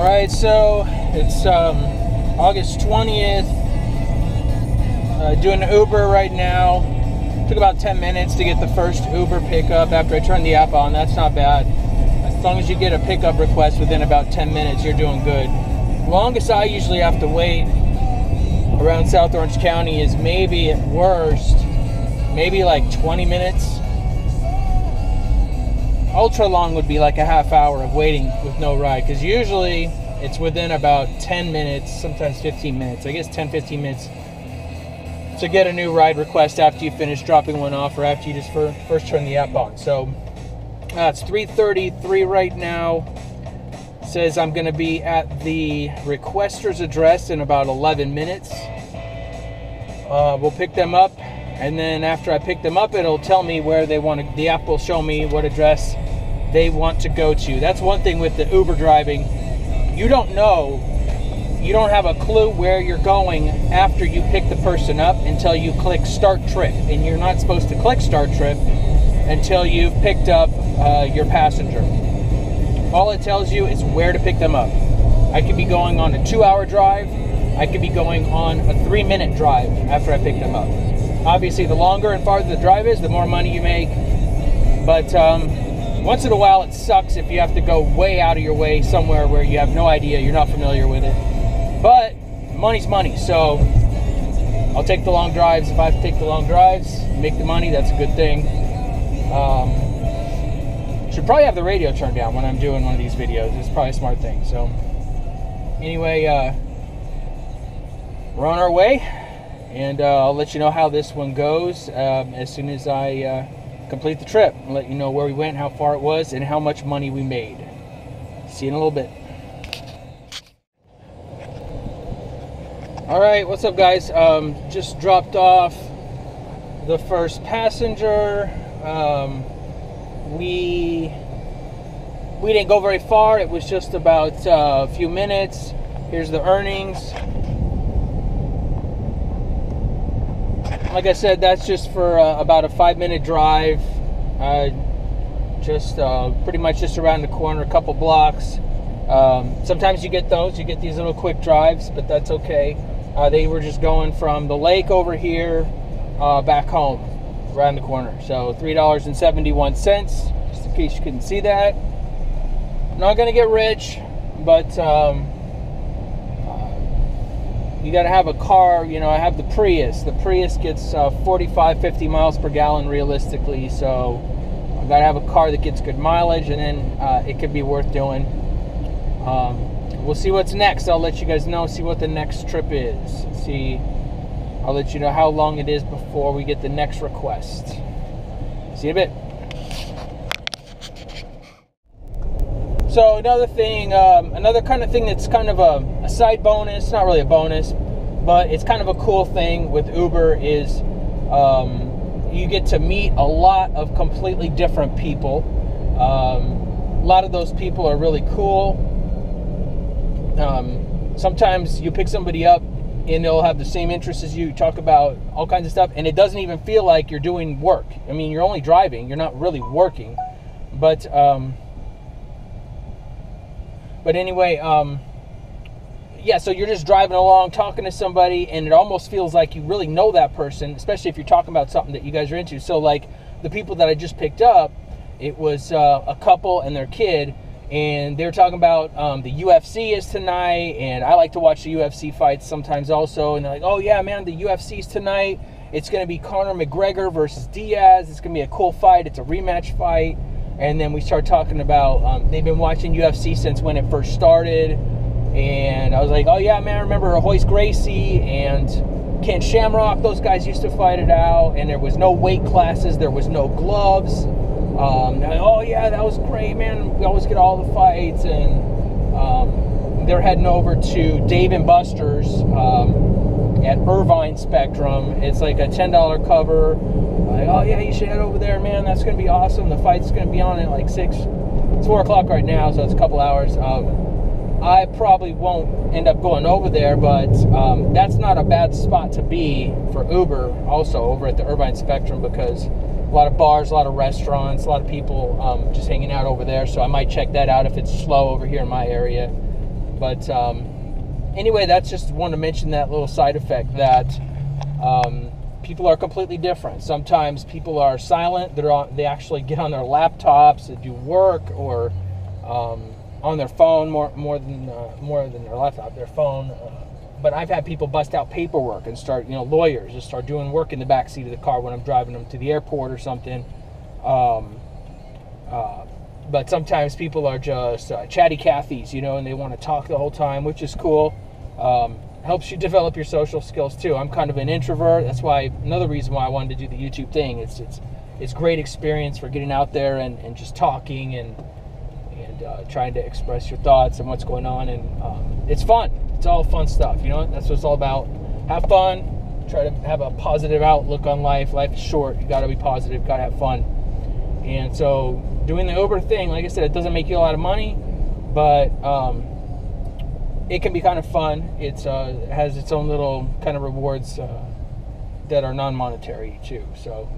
Alright, so it's August 20th. Doing an Uber right now. Took about 10 minutes to get the first Uber pickup after I turned the app on. That's not bad. As long as you get a pickup request within about 10 minutes, you're doing good. The longest I usually have to wait around South Orange County is maybe at worst, maybe like 20 minutes. Ultra long would be like a half hour of waiting with no ride, because usually it's within about 10 minutes, sometimes 15 minutes. I guess 10-15 minutes to get a new ride request after you finish dropping one off or after you just first turn the app on. So it's 3:33 right now. It says I'm going to be at the requester's address in about 11 minutes. We'll pick them up, and then after I pick them up, it'll tell me where they want to. The app will show me what address they want to go to. That's one thing with the Uber driving. You don't know. You don't have a clue where you're going after you pick the person up until you click Start Trip. And you're not supposed to click Start Trip until you've picked up your passenger. All it tells you is where to pick them up. I could be going on a 2-hour drive. I could be going on a 3-minute drive after I pick them up. Obviously, the longer and farther the drive is, the more money you make. But once in a while, it sucks if you have to go way out of your way somewhere where you have no idea, you're not familiar with it. But money's money, so I'll take the long drives. If I have to take the long drives, make the money, that's a good thing. Should probably have the radio turned down when I'm doing one of these videos. It's probably a smart thing. So anyway, we're on our way, and I'll let you know how this one goes as soon as I complete the trip. I'll let you know where we went, how far it was, and how much money we made. See you in a little bit. Alright, what's up, guys? Just dropped off the first passenger. We didn't go very far. It was just about a few minutes. Here's the earnings. Like I said, that's just for about a 5-minute drive. Pretty much just around the corner, a couple blocks. Sometimes you get those. You get these little quick drives, but that's okay. They were just going from the lake over here back home, around the corner. So $3.71, just in case you couldn't see that. Not going to get rich, but you got to have a car. You know, I have the Prius. The Prius gets 45-50 miles per gallon realistically, so I got to have a car that gets good mileage, and then it could be worth doing. We'll see what's next. I'll let you guys know, see what the next trip is. I'll let you know how long it is before we get the next request. See you in a bit. So another thing, another kind of thing that's kind of a side bonus, not really a bonus, but it's kind of a cool thing with Uber is you get to meet a lot of completely different people. A lot of those people are really cool. Sometimes you pick somebody up and they'll have the same interests as you, talk about all kinds of stuff, and it doesn't even feel like you're doing work. I mean, you're only driving, you're not really working. But anyway, yeah, so you're just driving along, talking to somebody, and it almost feels like you really know that person, especially if you're talking about something that you guys are into. So like the people that I just picked up, it was a couple and their kid, and they were talking about the UFC is tonight, and I like to watch the UFC fights sometimes also, and they're like, oh yeah, man, the UFC's tonight. It's going to be Conor McGregor versus Diaz. It's going to be a cool fight. It's a rematch fight. And then we start talking about, they've been watching UFC since when it first started. And I was like, oh yeah, man, I remember Royce Gracie and Ken Shamrock. Those guys used to fight it out, and there was no weight classes. There was no gloves. Like, oh yeah, that was great, man. We always get all the fights. And they're heading over to Dave & Buster's at Irvine Spectrum. It's like a $10 cover. Like, oh yeah, you should head over there, man. That's going to be awesome. The fight's going to be on at like 6. It's 4 o'clock right now, so it's a couple hours. I probably won't end up going over there, but that's not a bad spot to be for Uber also over at the Irvine Spectrum, because a lot of bars, a lot of restaurants, a lot of people just hanging out over there. So I might check that out if it's slow over here in my area. But anyway, that's just wanted to mention that little side effect that people are completely different. Sometimes people are silent. They actually get on their laptops and do work, or on their phone more than their laptop, their phone. But I've had people bust out paperwork and start, lawyers just start doing work in the back seat of the car when I'm driving them to the airport or something. But sometimes people are just chatty Cathys, and they want to talk the whole time, which is cool. Helps you develop your social skills too. I'm kind of an introvert. That's why another reason why I wanted to do the YouTube thing. It's great experience for getting out there and just talking and trying to express your thoughts and what's going on, and it's fun. It's all fun stuff. That's what it's all about. Have fun. Try to have a positive outlook on life. Life is short. You got to be positive. Got to have fun. And so doing the Uber thing, like I said, it doesn't make you a lot of money, but it can be kind of fun. It has its own little kind of rewards that are non-monetary too. So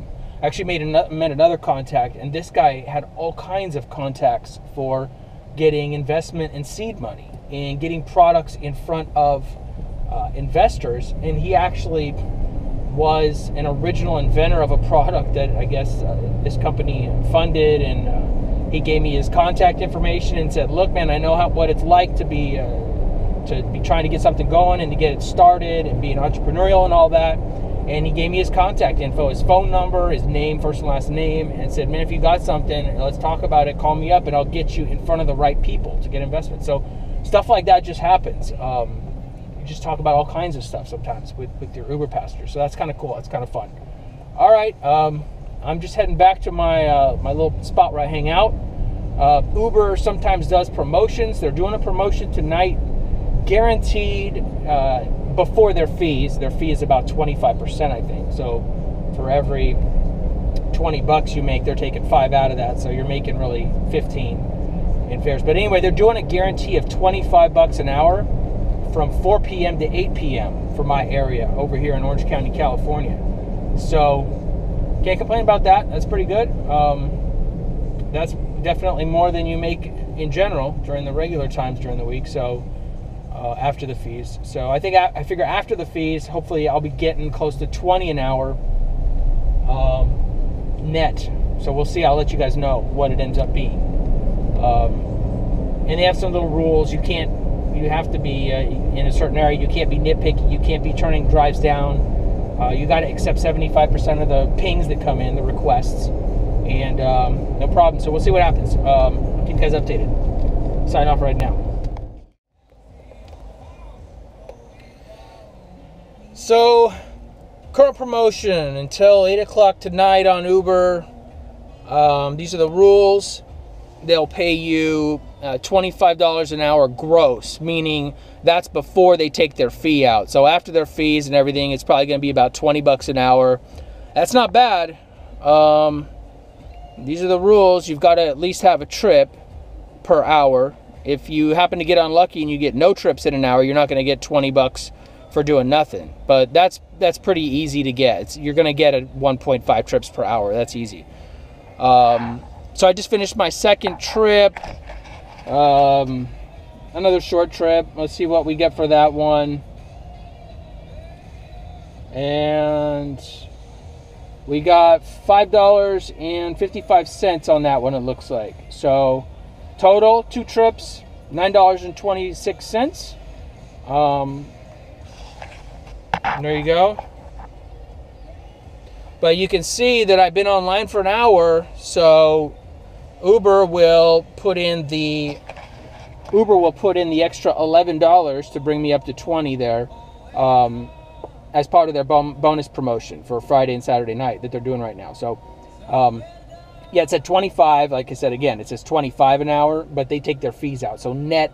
I actually met another contact, and this guy had all kinds of contacts for getting investment and seed money and getting products in front of investors. And he actually was an original inventor of a product that I guess this company funded, and he gave me his contact information and said, look, man, I know what it's like to be trying to get something going and to get it started and being entrepreneurial and all that. And he gave me his contact info, his phone number, his name, first and last name, and said, man, if you got something, let's talk about it, call me up, and I'll get you in front of the right people to get investment. So stuff like that just happens. You just talk about all kinds of stuff sometimes with your Uber passengers. So that's kind of cool. It's kind of fun. All right. I'm just heading back to my my little spot where I hang out. Uber sometimes does promotions. They're doing a promotion tonight, guaranteed before their fees. Their fee is about 25%, I think. So for every $20 you make, they're taking 5 out of that. So you're making really 15 in fares. But anyway, they're doing a guarantee of $25 an hour from 4 p.m. to 8 p.m. for my area over here in Orange County, California. So can't complain about that. That's pretty good. That's definitely more than you make in general during the regular times during the week. So after the fees. So I figure after the fees, hopefully I'll be getting close to 20 an hour net. So we'll see. I'll let you guys know what it ends up being. And they have some little rules. You have to be in a certain area. You can't be nitpicky. You can't be turning drives down. You got to accept 75% of the pings that come in, the requests, and no problem. So we'll see what happens. I'll keep you guys updated. Sign off right now. So, current promotion until 8 o'clock tonight on Uber. These are the rules. They'll pay you $25 an hour gross, meaning that's before they take their fee out. So after their fees and everything, it's probably going to be about $20 an hour. That's not bad. These are the rules. You've got to at least have a trip per hour. If you happen to get unlucky and you get no trips in an hour, you're not going to get $20 for doing nothing. But that's pretty easy to get. You're going to get 1.5 trips per hour. That's easy. So I just finished my second trip. Another short trip. Let's see what we get for that one. And we got $5.55 on that one, it looks like. So total, 2 trips, $9.26. And there you go. But you can see that I've been online for an hour, so Uber will put in the extra $11 to bring me up to 20 there, as part of their bonus promotion for Friday and Saturday night that they're doing right now. So, yeah, it said 25. Like I said, again, it says 25 an hour, but they take their fees out. So net,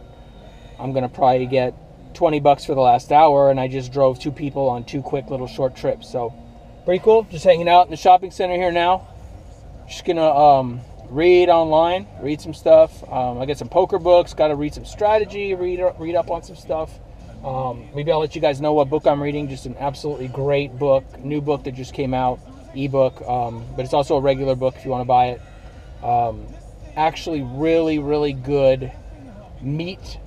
I'm gonna probably get $20 for the last hour, and I just drove 2 people on 2 quick little short trips. So pretty cool. Just hanging out in the shopping center here now. Just gonna read online, read some stuff. I got some poker books. Got to read some strategy. Read up on some stuff. Maybe I'll let you guys know what book I'm reading. Just an absolutely great book, new book that just came out, ebook. But it's also a regular book if you want to buy it. Actually, really, really good meat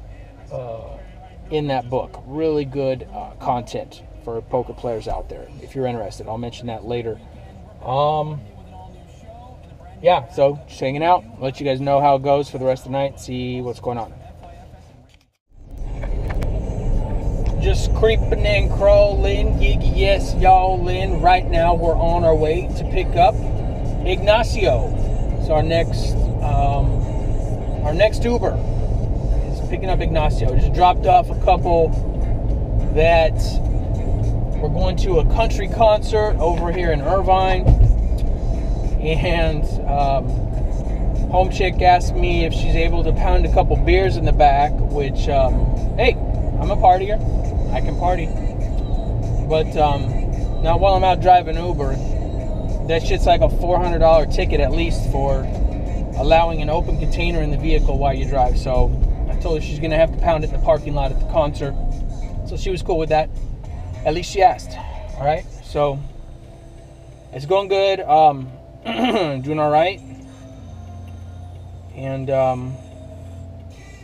in that book. Really good content for poker players out there. If you're interested, I'll mention that later. Yeah, so just hanging out. Let you guys know how it goes for the rest of the night. See what's going on. Just creeping and crawling, yes, y'all in. Right now, we're on our way to pick up Ignacio. So our next Uber is picking up Ignacio. Just dropped off a couple that we're going to a country concert over here in Irvine, and home chick asked me if she's able to pound a couple beers in the back, which hey, I'm a partier. I can party. But now while I'm out driving Uber, that shit's like a $400 ticket at least for allowing an open container in the vehicle while you drive. So I told her she's going to have to pound it in the parking lot at the concert. So she was cool with that. At least she asked. All right. So it's going good. Doing all right. And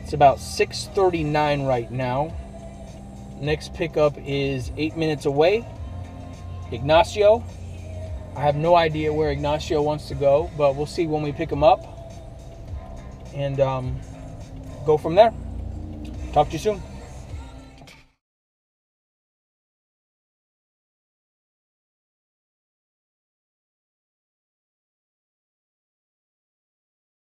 it's about 6:39 right now. Next pickup is 8 minutes away. Ignacio. I have no idea where Ignacio wants to go, but we'll see when we pick him up. And go from there. Talk to you soon.